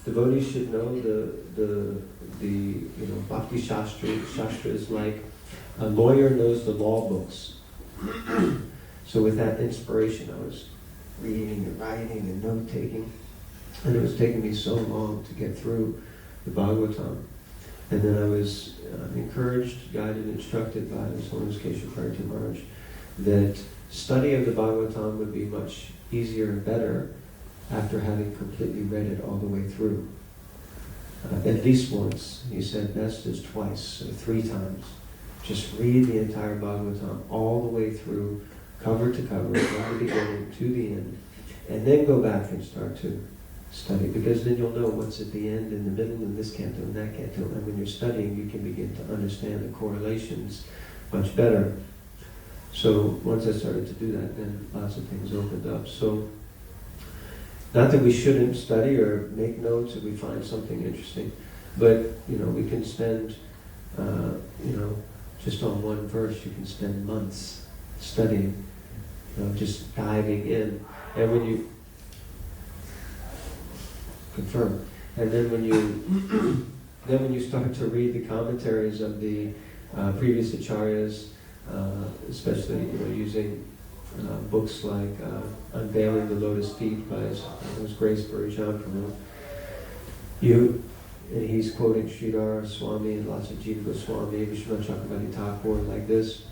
Devotees should know Bhakti Shastra. Shastra is like a lawyer knows the law books. So with that inspiration, I was reading and writing and note-taking. And it was taking me so long to get through the Bhagavatam. And then I was encouraged, guided, instructed by His Holiness Keshav Bharati Maharaj that study of the Bhagavatam would be much easier and better after having completely read it all the way through. At least once. He said best is twice or 3 times. Just read the entire Bhagavatam all the way through, cover to cover, from the beginning to the end, and then go back and start to study, because then you'll know what's at the end, in the middle, in this canto, and that canto, and when you're studying you can begin to understand the correlations much better. So once I started to do that, then lots of things opened up. So not that we shouldn't study or make notes if we find something interesting, but we can spend just on one verse you can spend months studying, just diving in. And when you confirm, and then when you start to read the commentaries of the previous acharyas, especially using books like Unveiling the Lotus Feet by His Grace Bharijam Prabhu, and he's quoting Sridhar Swami and lots of Jiva Goswami, Vishwanath Chakravarti Thakur, like this.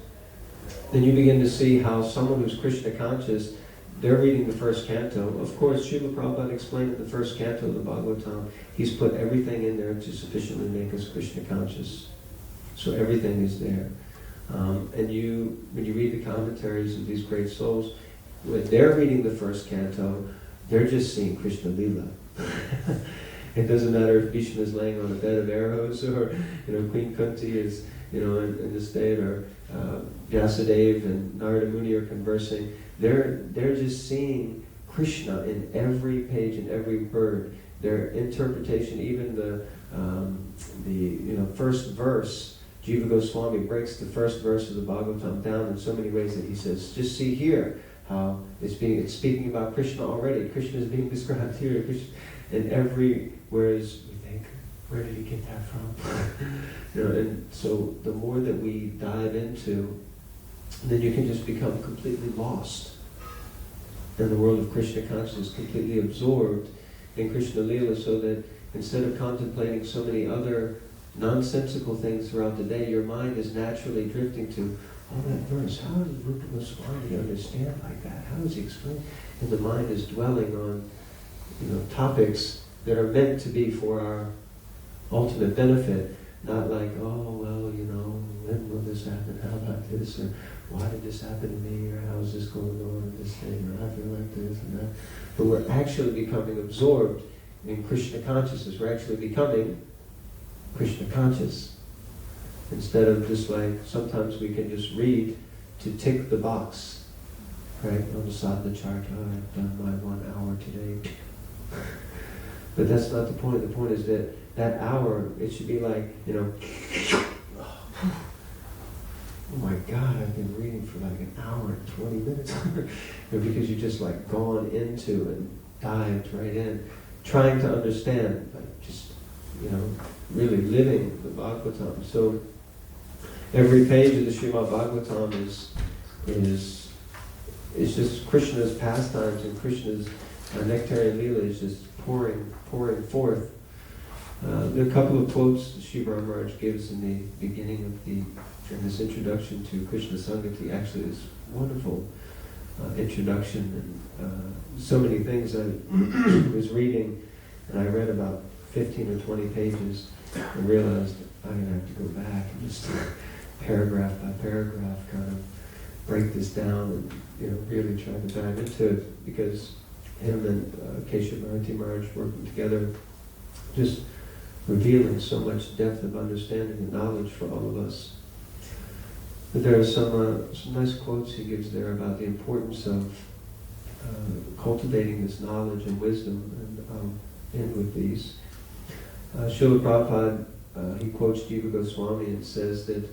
Then you begin to see how someone who's Krishna conscious, they're reading the first canto. Of course, Srila Prabhupada explained in the first canto of the Bhagavatam, he's put everything in there to sufficiently make us Krishna conscious. So everything is there. And when you read the commentaries of these great souls, when they're reading the first canto, they're just seeing Krishna Lila. It doesn't matter if Bhishma is laying on a bed of arrows, or Queen Kunti is in the state, or Vyasadeva and Narada Muni are conversing. They're just seeing Krishna in every page and every word. Their interpretation, even the first verse. Jiva Goswami breaks the first verse of the Bhagavatam down in so many ways that he says, just see here how it's speaking about Krishna already. Krishna is being described here. And whereas we think, where did he get that from? And so the more that we dive into, then you can just become completely lost in the world of Krishna consciousness, completely absorbed in Krishna Lila, so that instead of contemplating so many other nonsensical things throughout the day, your mind is naturally drifting to, that verse, how does Rupa Goswami understand like that? How does he explain? And the mind is dwelling on topics that are meant to be for our ultimate benefit, not like, when will this happen? How about this? Or why did this happen to me? Or how is this going on in this thing? Or I feel like this and that. But we're actually becoming absorbed in Krishna consciousness. We're actually becoming Krishna conscious. Instead of just like, sometimes we can just read to tick the box, right? On the sadhana chart, I've done my 1 hour today. But that's not the point. The point is that hour, it should be like, oh my God, I've been reading for like an hour and 20 minutes. Because you just like gone into and dived right in, trying to understand, like just, really living the Bhagavatam. So every page of the Srimad Bhagavatam is just Krishna's pastimes, and Krishna's nectarian Leela is just pouring forth. There are a couple of quotes that Srila Maharaj gives in the beginning of in this introduction to Krishna Sangati. Actually, this wonderful introduction, and so many things. I was reading, and I read about 15 or 20 pages and realized I'm going to have to go back and just paragraph by paragraph kind of break this down and really try to dive into it, because him and Keshav Bharati Maharaj working together, just revealing so much depth of understanding and knowledge for all of us. But there are some nice quotes he gives there about the importance of cultivating this knowledge and wisdom, and I'll end with these. Srila Prabhupada, he quotes Jiva Goswami and says that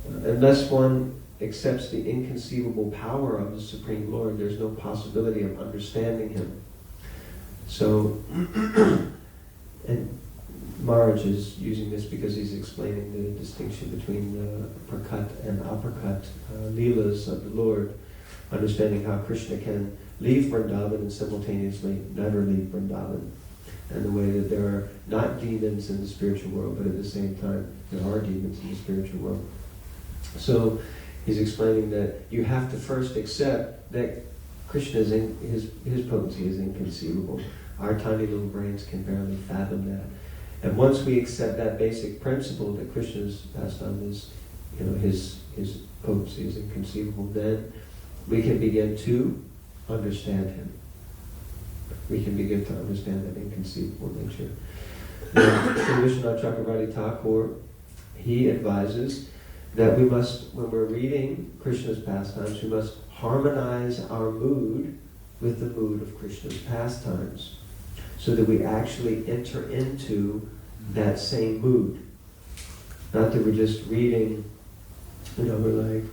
unless one accepts the inconceivable power of the Supreme Lord, there's no possibility of understanding Him. So, and Maharaj is using this because he's explaining the distinction between the prakat and aprakat leelas of the Lord, understanding how Krishna can leave Vrindavan and simultaneously never leave Vrindavan, and the way that there are not demons in the spiritual world, but at the same time there are demons in the spiritual world. So he's explaining that you have to first accept that Krishna's his potency is inconceivable. Our tiny little brains can barely fathom that. And once we accept that basic principle that Krishna's pastime is, his potency is inconceivable, then we can begin to understand him. We can begin to understand that inconceivable nature. Now, Sri Vishwanath Chakravarti Thakur, he advises that we must, when we're reading Krishna's pastimes, we must harmonize our mood with the mood of Krishna's pastimes, so that we actually enter into that same mood. Not that we're just reading, we're like,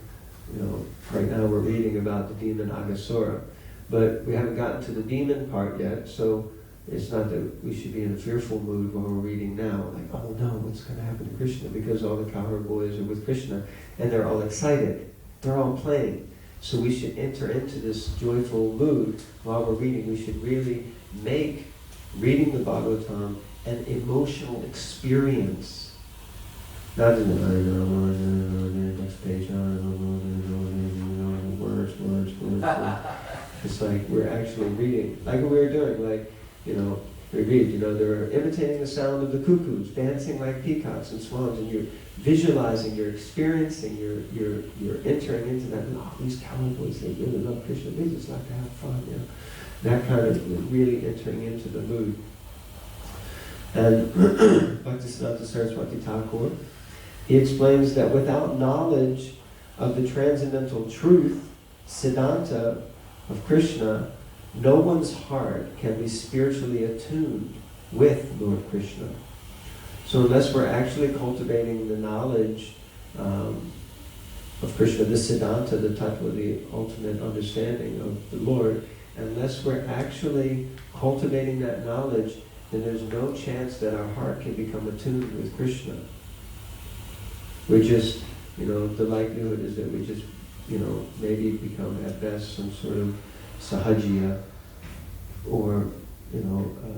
right now we're reading about the demon Aghasura, but we haven't gotten to the demon part yet, so it's not that we should be in a fearful mood while we're reading now, like, oh no, what's going to happen to Krishna? Because all the cowherd boys are with Krishna, and they're all excited, they're all playing. So we should enter into this joyful mood while we're reading. We should really make reading the Bhagavatam an emotional experience. Not in the next page, words. It's like we're actually reading, like we were doing, we read, they're imitating the sound of the cuckoos, dancing like peacocks and swans, and you're visualizing, you're experiencing, you're entering into that. Oh, these cowboys, they really love Krishna, they just like to have fun, That kind of really entering into the mood. And Bhaktisiddhanta Saraswati Thakur, he explains that without knowledge of the transcendental truth, Siddhanta of Krishna, no one's heart can be spiritually attuned with Lord Krishna. So unless we're actually cultivating the knowledge of Krishna, the Siddhanta, the Tattva, the ultimate understanding of the Lord, unless we're actually cultivating that knowledge, then there's no chance that our heart can become attuned with Krishna. We just, the likelihood is that we just, maybe become at best some sort of sahajiya or,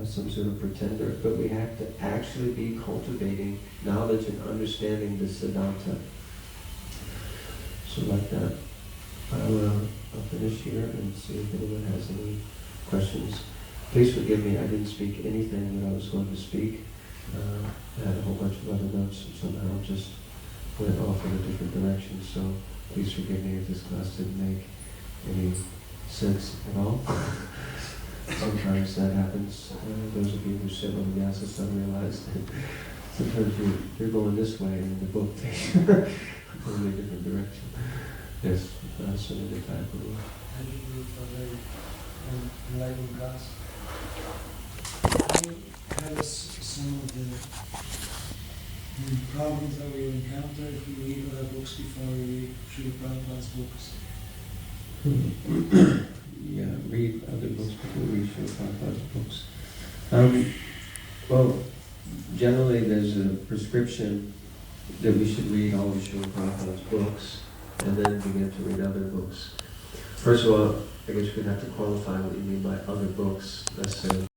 some sort of pretender. But we have to actually be cultivating knowledge and understanding the Siddhanta. So like that, I'll finish here and see if anyone has any questions. Please forgive me, I didn't speak anything that I was going to speak. I had a whole bunch of other notes and somehow just went off in a different direction. So please forgive me if this class didn't make any sense at all. Sometimes that happens. Those of you who sit on the Vyasa realize that sometimes you're going this way and in the book takes you in a totally different direction. Yes, so many times. Thank you for the enlightening class. Can you tell us some of the problems that we encounter if we read other books before we read Srila Prabhupada's books? Yeah, read other books before we read Srila Prabhupada's books. Well, generally there's a prescription that we should read all of Srila Prabhupada's books and then begin to read other books. First of all, I guess we'd have to qualify what you mean by other books. Let's say